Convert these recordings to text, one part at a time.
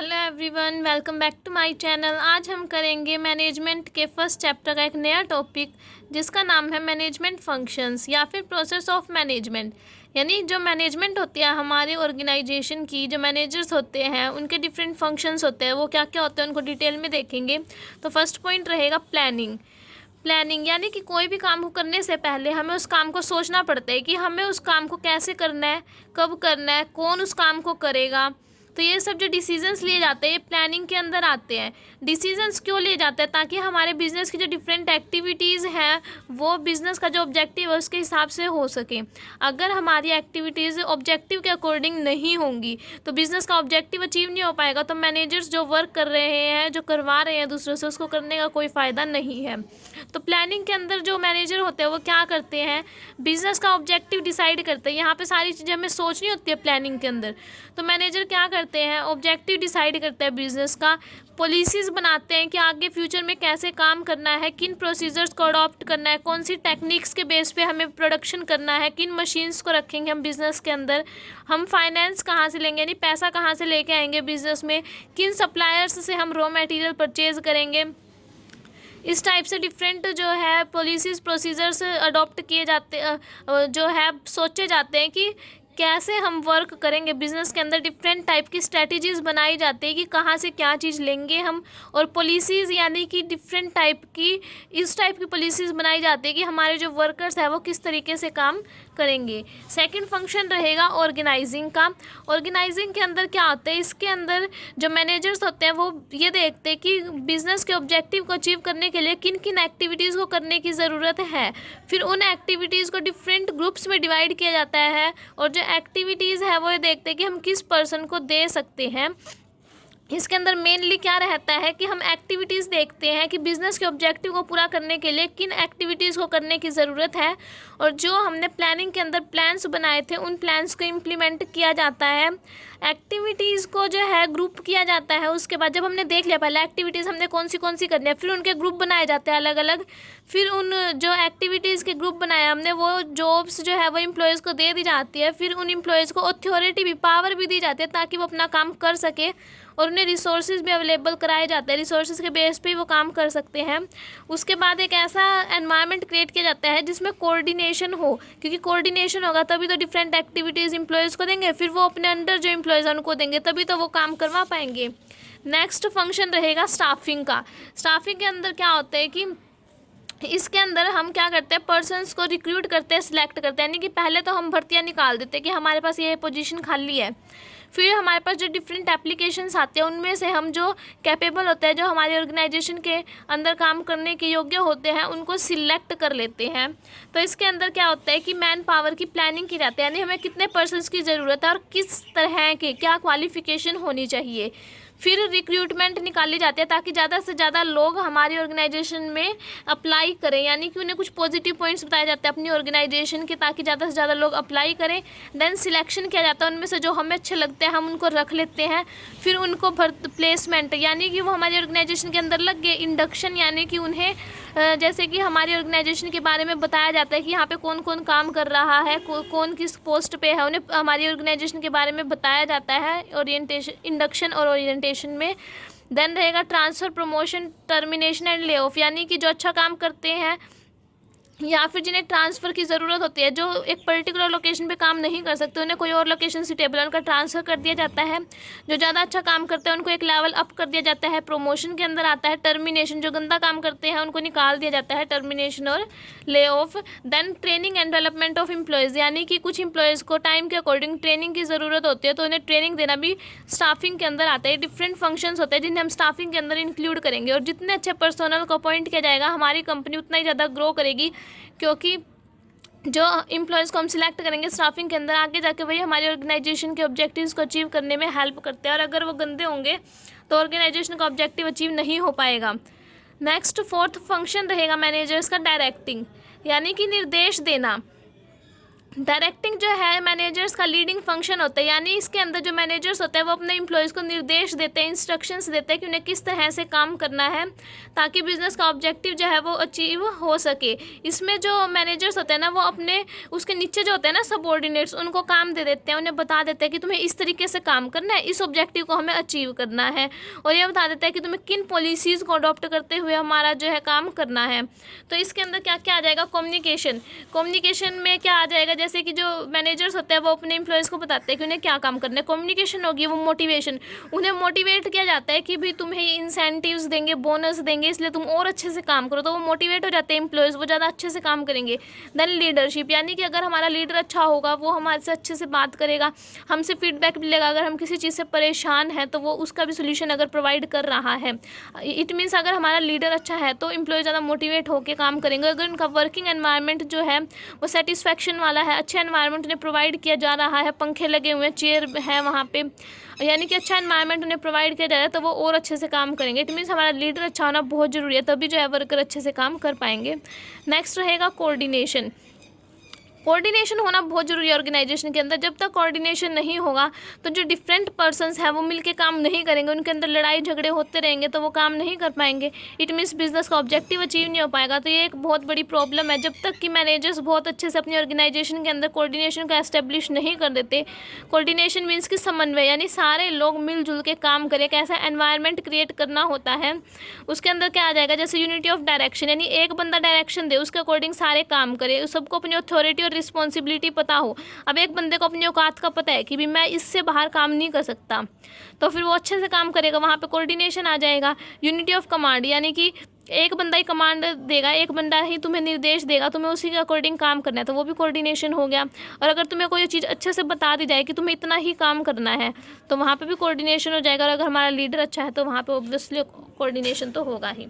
Hello everyone, welcome back to my channel. आज हम करेंगे मैनेजमेंट के फर्स्ट चैप्टर का एक नया टॉपिक जिसका नाम है मैनेजमेंट फंक्शंस या फिर प्रोसेस ऑफ मैनेजमेंट। यानी जो मैनेजमेंट होती है हमारे ऑर्गेनाइजेशन की, जो मैनेजर्स होते हैं उनके डिफरेंट फंक्शंस होते हैं, वो क्या क्या होते हैं उनको डिटेल में देखेंगे। तो फर्स्ट पॉइंट रहेगा प्लानिंग। प्लानिंग यानी कि कोई भी काम को करने से पहले हमें उस काम को सोचना पड़ता है कि हमें उस काम को कैसे करना है, कब करना है, कौन उस काम को करेगा। तो ये सब जो डिसीजंस लिए जाते हैं ये प्लानिंग के अंदर आते हैं। डिसीजंस क्यों लिए जाते हैं? ताकि हमारे बिजनेस की जो डिफरेंट एक्टिविटीज़ हैं वो बिज़नेस का जो ऑब्जेक्टिव है उसके हिसाब से हो सके। अगर हमारी एक्टिविटीज़ ऑब्जेक्टिव के अकॉर्डिंग नहीं होंगी तो बिज़नेस का ऑब्जेक्टिव अचीव नहीं हो पाएगा। तो मैनेजर्स जो वर्क कर रहे हैं, जो करवा रहे हैं दूसरों से, उसको करने का कोई फ़ायदा नहीं है। तो प्लानिंग के अंदर जो मैनेजर होते हैं वो क्या करते हैं, बिज़नेस का ऑब्जेक्टिव डिसाइड करते हैं। यहाँ पे सारी चीज़ें हमें सोचनी होती है प्लानिंग के अंदर। तो मैनेजर क्या करते हैं, ऑब्जेक्टिव डिसाइड करते हैं बिज़नेस का, पॉलिसीज़ बनाते हैं कि आगे फ्यूचर में कैसे काम करना है, किन प्रोसीजर्स को अडॉप्ट करना है, कौन सी टेक्निक्स के बेस पे हमें प्रोडक्शन करना है, किन मशीन्स को रखेंगे हम बिज़नेस के अंदर, हम फाइनेंस कहाँ से लेंगे यानी पैसा कहाँ से लेके आएंगे बिज़नेस में, किन सप्लायर्स से हम रॉ मटेरियल परचेज़ करेंगे। इस टाइप से डिफरेंट जो है पॉलिसीज़ प्रोसीजर्स अडॉप्ट किए जाते जो है सोचे जाते हैं कि कैसे हम वर्क करेंगे बिज़नेस के अंदर। डिफरेंट टाइप की स्ट्रेटजीज़ बनाई जाती है कि कहाँ से क्या चीज़ लेंगे हम, और पॉलिसीज़ यानी कि डिफरेंट टाइप की इस टाइप की पॉलिसीज़ बनाई जाती है कि हमारे जो वर्कर्स हैं वो किस तरीके से काम करेंगे। सेकंड फंक्शन रहेगा ऑर्गेनाइजिंग का। ऑर्गेनाइजिंग के अंदर क्या होता है, इसके अंदर जो मैनेजर्स होते हैं वो ये देखते हैं कि बिज़नेस के ऑब्जेक्टिव को अचीव करने के लिए किन किन एक्टिविटीज़ को करने की ज़रूरत है। फिर उन एक्टिविटीज़ को डिफरेंट ग्रुप्स में डिवाइड किया जाता है, और जो एक्टिविटीज़ है वो ये देखते हैं कि हम किस पर्सन को दे सकते हैं। इसके अंदर मेनली क्या रहता है कि हम एक्टिविटीज़ देखते हैं कि बिज़नेस के ऑब्जेक्टिव को पूरा करने के लिए किन एक्टिविटीज़ को करने की ज़रूरत है, और जो हमने प्लानिंग के अंदर प्लान्स बनाए थे उन प्लान्स को इम्प्लीमेंट किया जाता है। एक्टिविटीज़ को जो है ग्रुप किया जाता है। उसके बाद जब हमने देख लिया पहले एक्टिविटीज़ हमने कौन सी करनी है, फिर उनके ग्रुप बनाए जाते हैं अलग अलग। फिर उन जो एक्टिविटीज़ के ग्रुप बनाए हमने वो जॉब्स जो है वो एम्प्लॉयज़ को दे दी जाती है। फिर उन एम्प्लॉयज़ को अथॉरिटी भी, पावर भी दी जाती है ताकि वो अपना काम कर सके, और उन्हें रिसोर्सेज भी अवेलेबल कराए जाते हैं। रिसोर्सेज के बेस पे ही वो काम कर सकते हैं। उसके बाद एक ऐसा एनवायरनमेंट क्रिएट किया जाता है जिसमें कोऑर्डिनेशन हो, क्योंकि कोऑर्डिनेशन होगा तभी तो डिफरेंट एक्टिविटीज़ एम्प्लॉयज़ को देंगे, फिर वो अपने अंडर जो एम्प्लॉयज़ हैं उनको देंगे, तभी तो वो काम करवा पाएंगे। नेक्स्ट फंक्शन रहेगा स्टाफिंग का। स्टाफिंग के अंदर क्या होता है कि इसके अंदर हम क्या करते हैं, पर्सन्स को रिक्रूट करते हैं, सिलेक्ट करते हैं। यानी कि पहले तो हम भर्तियां निकाल देते हैं कि हमारे पास ये पोजीशन खाली है। फिर हमारे पास जो डिफरेंट एप्लीकेशंस आते हैं उनमें से हम जो कैपेबल होते हैं, जो हमारे ऑर्गेनाइजेशन के अंदर काम करने के योग्य होते हैं, उनको सिलेक्ट कर लेते हैं। तो इसके अंदर क्या होता है कि मैन पावर की प्लानिंग की जाती है, यानी हमें कितने पर्सन्स की ज़रूरत है और किस तरह के क्या क्वालिफिकेशन होनी चाहिए। फिर रिक्रूटमेंट निकाली जाती है ताकि ज़्यादा से ज़्यादा लोग हमारी ऑर्गेनाइजेशन में अप्लाई करें, यानी कि उन्हें कुछ पॉजिटिव पॉइंट्स बताए जाते हैं अपनी ऑर्गेनाइजेशन के, ताकि ज़्यादा से ज़्यादा लोग अप्लाई करें। देन सिलेक्शन किया जाता है, उनमें से जो हमें अच्छे लगते हैं हम उनको रख लेते हैं। फिर उनको प्लेसमेंट यानी कि वो हमारी ऑर्गेनाइजेशन के अंदर लग गए। इंडक्शन यानी कि उन्हें जैसे कि हमारी ऑर्गेनाइजेशन के बारे में बताया जाता है कि यहाँ पे कौन कौन काम कर रहा है, कौन किस पोस्ट पे है, उन्हें हमारी ऑर्गेनाइजेशन के बारे में बताया जाता है ओरिएंटेशन, इंडक्शन और ओरिएंटेशन में। देन रहेगा transfer, promotion, termination and lay off, यानी कि जो अच्छा काम करते हैं या फिर जिन्हें ट्रांसफ़र की ज़रूरत होती है, जो एक पर्टिकुलर लोकेशन पे काम नहीं कर सकते, उन्हें कोई और लोकेशन सूटेबल है उनका ट्रांसफ़र कर दिया जाता है। जो ज़्यादा अच्छा काम करते हैं उनको एक लेवल अप कर दिया जाता है। प्रमोशन के अंदर आता है टर्मिनेशन, जो गंदा काम करते हैं उनको निकाल दिया जाता है, टर्मिनेशन और lay off. Then training and development of employees, यानी कि कुछ एम्प्लॉयज़ को टाइम के अकॉर्डिंग ट्रेनिंग की ज़रूरत होती है तो उन्हें ट्रेनिंग देना भी स्टाफिंग के अंदर आता है। डिफरेंट फंक्शंस होते हैं जिन्हें हम स्टाफिंग के अंदर इंक्लूड करेंगे, और जितने अच्छे पर्सनल को अपॉइंट किया जाएगा हमारी कंपनी उतना ही ज़्यादा ग्रो करेगी, क्योंकि जो एम्प्लॉयज़ को हम सिलेक्ट करेंगे स्टाफिंग के अंदर आगे जाके वही हमारी ऑर्गेनाइजेशन के ऑब्जेक्टिव्स को अचीव करने में हेल्प करते हैं, और अगर वो गंदे होंगे तो ऑर्गेनाइजेशन का ऑब्जेक्टिव अचीव नहीं हो पाएगा। नेक्स्ट फोर्थ फंक्शन रहेगा मैनेजर्स का डायरेक्टिंग, यानी कि निर्देश देना। डायरेक्टिंग जो है मैनेजर्स का लीडिंग फंक्शन होता है, यानी इसके अंदर जो मैनेजर्स होते हैं वो अपने एम्प्लॉयज़ को निर्देश देते हैं, इंस्ट्रक्शंस देते हैं कि उन्हें किस तरह से काम करना है ताकि बिजनेस का ऑब्जेक्टिव जो है वो अचीव हो सके। इसमें जो मैनेजर्स होते हैं ना वो अपने उसके नीचे जो होते हैं ना सबऑर्डिनेट्स, उनको काम दे देते हैं, उन्हें बता देते हैं कि तुम्हें इस तरीके से काम करना है, इस ऑब्जेक्टिव को हमें अचीव करना है, और ये बता देते हैं कि तुम्हें किन पॉलिसीज़ को अडॉप्ट करते हुए हमारा जो है काम करना है। तो इसके अंदर क्या क्या आ जाएगा, कम्युनिकेशन में क्या आ जाएगा, जैसे कि जो मैनेजर्स होते हैं वो अपने एम्प्लॉयज़ को बताते हैं कि उन्हें क्या काम करना है। कम्युनिकेशन होगी वो मोटिवेशन, उन्हें मोटिवेट किया जाता है कि भाई तुम्हें ये इंसेंटिव्स देंगे, बोनस देंगे, इसलिए तुम और अच्छे से काम करो, तो वो मोटिवेट हो जाते हैं एम्प्लॉयज़, वो ज़्यादा अच्छे से काम करेंगे। देन लीडरशिप, यानी कि अगर हमारा लीडर अच्छा होगा वो हमारे से अच्छे से बात करेगा, हमसे फीडबैक मिलेगा, अगर हम किसी चीज़ से परेशान हैं तो वो उसका भी सोल्यूशन अगर प्रोवाइड कर रहा है। इट मीन्स अगर हमारा लीडर अच्छा है तो एम्प्लॉय ज़्यादा मोटिवेट होकर काम करेंगे। अगर उनका वर्किंग एनवायरनमेंट जो है वो सेटिस्फैक्शन वाला है, अच्छा एनवायरनमेंट उन्हें प्रोवाइड किया जा रहा है, पंखे लगे हुए हैं, चेयर है वहाँ पे, यानी कि अच्छा एनवायरनमेंट उन्हें प्रोवाइड किया जा रहा है, तो वो और अच्छे से काम करेंगे। इट मीन्स हमारा लीडर अच्छा होना बहुत ज़रूरी है, तभी जो है वर्कर अच्छे से काम कर पाएंगे। नेक्स्ट रहेगा कोऑर्डिनेशन। कोऑर्डिनेशन होना बहुत ज़रूरी है ऑर्गेनाइजेशन के अंदर। जब तक कोऑर्डिनेशन नहीं होगा तो जो डिफरेंट पर्सन्स हैं वो मिलके काम नहीं करेंगे, उनके अंदर लड़ाई झगड़े होते रहेंगे तो वो काम नहीं कर पाएंगे। इट मीन्स बिजनेस का ऑब्जेक्टिव अचीव नहीं हो पाएगा। तो ये एक बहुत बड़ी प्रॉब्लम है। जब तक कि मैनेजर्स बहुत अच्छे से अपनी ऑर्गेनाइजेशन के अंदर कोऑर्डिनेशन का एस्टेब्लिश नहीं कर देते, कोऑर्डिनेशन मीन्स कि समन्वय, यानी सारे लोग मिलजुल के काम करें, एक ऐसा एनवायरनमेंट क्रिएट करना होता है। उसके अंदर क्या आ जाएगा, जैसे यूनिटी ऑफ डायरेक्शन, यानी एक बंदा डायरेक्शन दे, उसके अकॉर्डिंग सारे काम करे, सबको अपनी अथॉरिटी और रिस्पॉन्सिबिलिटी पता हो। अब एक बंदे को अपनी औकात का पता है कि भी मैं इससे बाहर काम नहीं कर सकता, तो फिर वो अच्छे से काम करेगा, वहाँ पे कोऑर्डिनेशन आ जाएगा। यूनिटी ऑफ कमांड, यानी कि एक बंदा ही कमांड देगा, एक बंदा ही तुम्हें निर्देश देगा, तुम्हें उसी के अकॉर्डिंग काम करना है, तो वो भी कोऑर्डिनेशन हो गया। और अगर तुम्हें कोई चीज़ अच्छे से बता दी जाए कि तुम्हें इतना ही काम करना है, तो वहाँ पे भी कोऑर्डिनेशन हो जाएगा। और अगर हमारा लीडर अच्छा है तो वहाँ पे ऑब्वियसली कोऑर्डिनेशन तो होगा ही।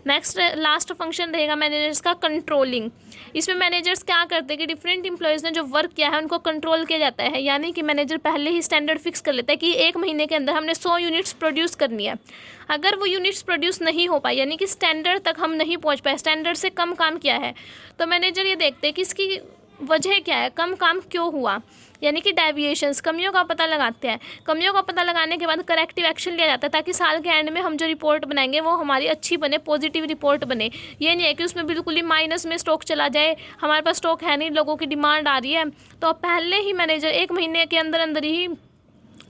नेक्स्ट लास्ट फंक्शन रहेगा मैनेजर्स का, कंट्रोलिंग। इसमें मैनेजर्स क्या करते हैं कि डिफरेंट एम्प्लॉयज़ ने जो वर्क किया है उनको कंट्रोल किया जाता है, यानी कि मैनेजर पहले ही स्टैंडर्ड फिक्स कर लेता है कि एक महीने के अंदर हमने 100 यूनिट्स प्रोड्यूस करनी है। अगर वो यूनिट्स प्रोड्यूस नहीं हो पाई, यानी कि स्टैंडर्ड तक हम नहीं पहुंच पाए, स्टैंडर्ड से कम काम किया है, तो मैनेजर ये देखते हैं कि इसकी वजह क्या है, कम काम क्यों हुआ, यानी कि डेविएशंस, कमियों का पता लगाते हैं। कमियों का पता लगाने के बाद करेक्टिव एक्शन लिया जाता है ताकि साल के एंड में हम जो रिपोर्ट बनाएंगे वो हमारी अच्छी बने, पॉजिटिव रिपोर्ट बने। ये नहीं है कि उसमें बिल्कुल ही माइनस में स्टॉक चला जाए, हमारे पास स्टॉक है नहीं, लोगों की डिमांड आ रही है, तो पहले ही मैनेजर 1 महीने के अंदर अंदर ही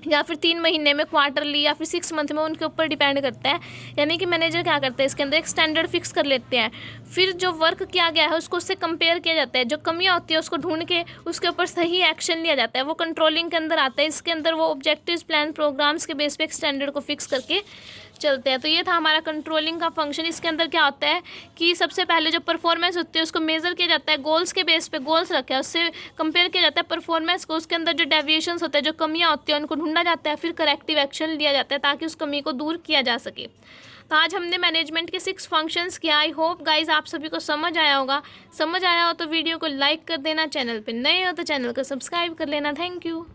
या फिर 3 महीने में, क्वार्टरली या फिर 6 मंथ में, उनके ऊपर डिपेंड करता है। यानी कि मैनेजर क्या करते हैं, इसके अंदर एक स्टैंडर्ड फिक्स कर लेते हैं, फिर जो वर्क किया गया है उसको उससे कंपेयर किया जाता है, जो कमियां होती है उसको ढूंढ के उसके ऊपर सही एक्शन लिया जाता है, वो कंट्रोलिंग के अंदर आता है। इसके अंदर वो ऑब्जेक्टिव्स, प्लान, प्रोग्राम्स के बेस पे एक स्टैंडर्ड को फिक्स करके चलते हैं। तो ये था हमारा कंट्रोलिंग का फंक्शन। इसके अंदर क्या होता है कि सबसे पहले जो परफॉर्मेंस होती है उसको मेज़र किया जाता है, गोल्स के बेस पे गोल्स रखे हैं, उससे कंपेयर किया जाता है परफॉर्मेंस को, उसके अंदर जो डेविएशंस होते हैं, जो कमियां होती हैं, उनको ढूंढा जाता है, फिर करेक्टिव एक्शन लिया जाता है ताकि उस कमी को दूर किया जा सके। तो आज हमने मैनेजमेंट के 6 फंक्शंस किया। आई होप गाइज आप सभी को समझ आया होगा। समझ आया हो तो वीडियो को लाइक कर देना, चैनल पर नए हो तो चैनल को सब्सक्राइब कर लेना। Thank you.